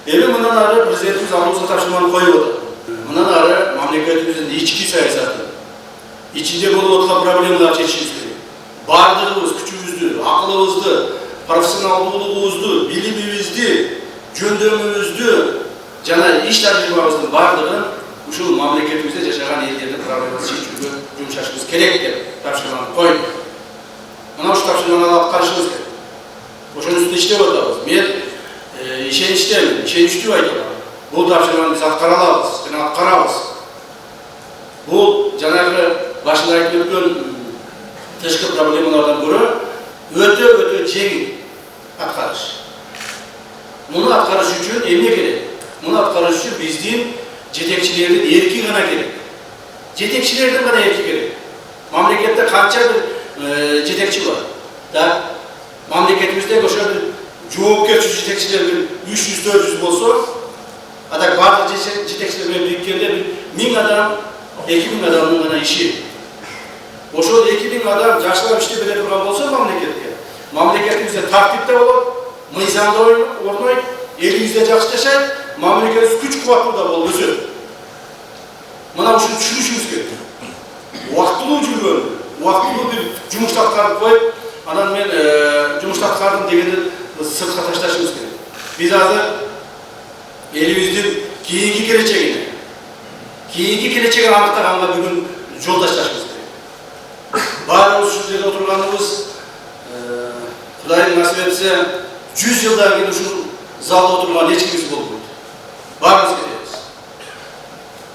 Эми мындан ары президентimiz алдыбызга тапшырманы коюп атат. Мындан ары мамлекетибиздин ички саясаты, ичинде болуп аткан проблемаларды чечишибиз керек. Бардыгыбыз күчүбүздү, акылыбызды, профессионалдуулугубузду, билимибизди, жөндөмүбүздү жана иш тажрыйбабыздын бардыгын ушул мамлекетибизде жашаган элдердин проблемасын чечүүгө жумшашыбыз керек деп тапшырманы коюп. Мына ушул тапшырманы аткарышыбыз керек. Ошонун үстүндө иштеп атабыз. Мен ишеничтемин, ишеничтүү айтам. Бул тапшырманы биз аткара алабыз жана аткарабыз. Бул жанагы башында айтып өткөн тышкы проблемалардан көрө өтө жеңил аткарыш. Муну аткарыш үчүн эмне керек? Муну аткарыш үчүн биздин жетекчилердин эрки гана керек. Жетекчилердин гана эрки керек. Мамлекетте канча бир жетекчи бар. Да, мамлекетибизде ошо бир жоопкерчилик жетекчилер бир 300-400 болсо, ада бардык жетекчилер менен бириккенде бир 1000 адам, 2000 адамдын гана иши. Ошол 2000 адам жакшылап иштеп бере турган болсо мамлекетибизде тартипте болот, мыйзамда орнойт, элибизде жакшы жашайт, мамлекетибиз күч-кубаттуу да болуп өсөт. Мына ушуну түшүнүшүбүз керек. Убактылуу жүргөн, убактылуу бир жумушту аткарып коюп, анан мен жумушту аткардым дегенди сыртка ташташыбыз керек. Биз азыр элибиздин кийинки келечегин аныктаганга бүгүн жол ташташыбыз керек. Баарыбыз ушул жерде отурганыбыз Кудайдын насип этсе 100 жылдан кийин ушул залда отурган эч кимибиз болбойт. Баарыбыз кетебиз.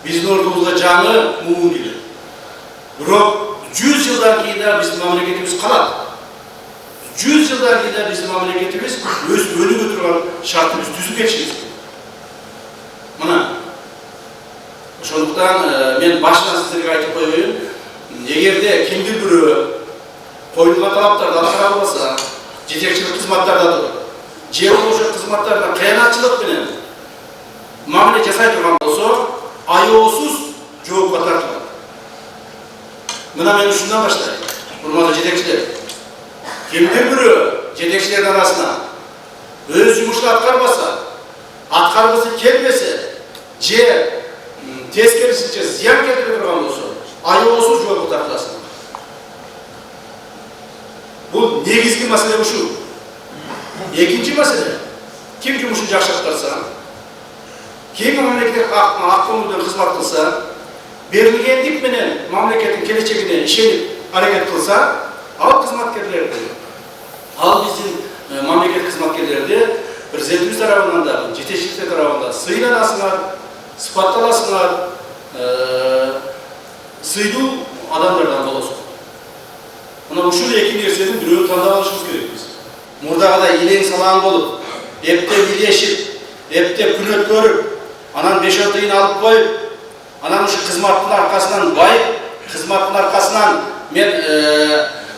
Биздин ордубузга жаңы муун келет. Бирок 100 жылдан кийин да биздин мамлекетибиз калат. 100 жылдан кийин да биздин мамлекетибиз өз өнүгө турган шартыбызды түзүп кетишибиз керек. Мына ошондуктан мен башынан сиздерге айтып коеюн, эгерде кимдир бирөө коюлган талаптарды аткара албаса, жетекчилик кызматтарда туруп, же ошол кызматтарда кыянатчылык менен мамиле жасай турган болсо, аеосуз жоопко тартылат. Мына мен ушундан баштайм. Урматтуу жетекчилер, кимдир бирөө жетекчилердин арасына өз жумушун аткарбаса, аткаргысы келбесе, же тескерисинче зыян келтире турган болсо, аеосуз жоопко тартыласың. Бул негизги маселе ушул. Экинчи маселе, ким жумушун жакшы аткарса, ким мамлекеттик аккөңүлдөн кызмат кылса, берилгендик менен мамлекеттин келечегине ишенип аракет кылса, ал кызматкерлерди, ал биздин мамлекет кызматкерлерди президентибиз тарабынан да, жетекчиликтер тарабынан сыйланасыңар, сыпатталасыңар, сыйдуу адамдардан болосуңар. Мына ушул эки нерсенин бирөөнү тандап алышыбыз керекпиз. Мурдагыдай илең салаң болуп, эптеп илешип, эптеп күн өткөрүп, анан 5 тыйын алып коюп, анан ушу кызматтын аркасынан байып, кызматтын аркасынан мен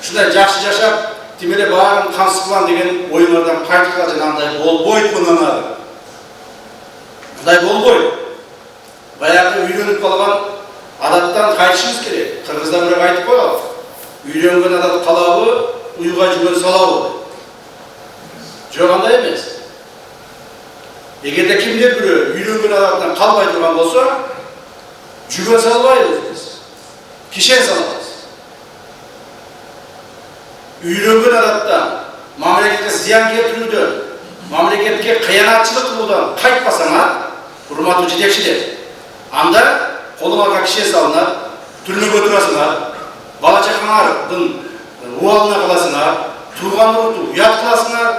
ушундай жакшы жашап, тим эле баарын камсыз кылам деген оюңардан кайтып жана андай болбойт мындан ары. Мындай болбойт. Баягы үйлөнүп калган адаттан кайтышыбыз керек. Кыргызда бирок айтып коет. Үйлөнгөн адат калабы, уйга жүргөн салабы. Жок, андай эмес. Эгерде кимдир бирөө үйлөнгөн адаттан калбай турган болсо, жүргөн салбайбыз биз. Кишен салабыз. Үйлөнгөн адаттан, мамлекетке зыян келтирүүдөн, мамлекетке кыянатчылык кылуудан кайтпасаңар, урматтуу жетекчилер, анда колуңарга кишен салынат, түрмөгө турасыңар, бала чакаңардын убалына каласыңар, тууган урту уят кыласыңар,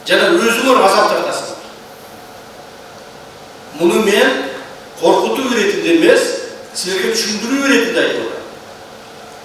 жана өзүңөр азап тартасыңар. Муну мен коркутуу иретинде эмес, силерге түшүндүрүү иретинде айтып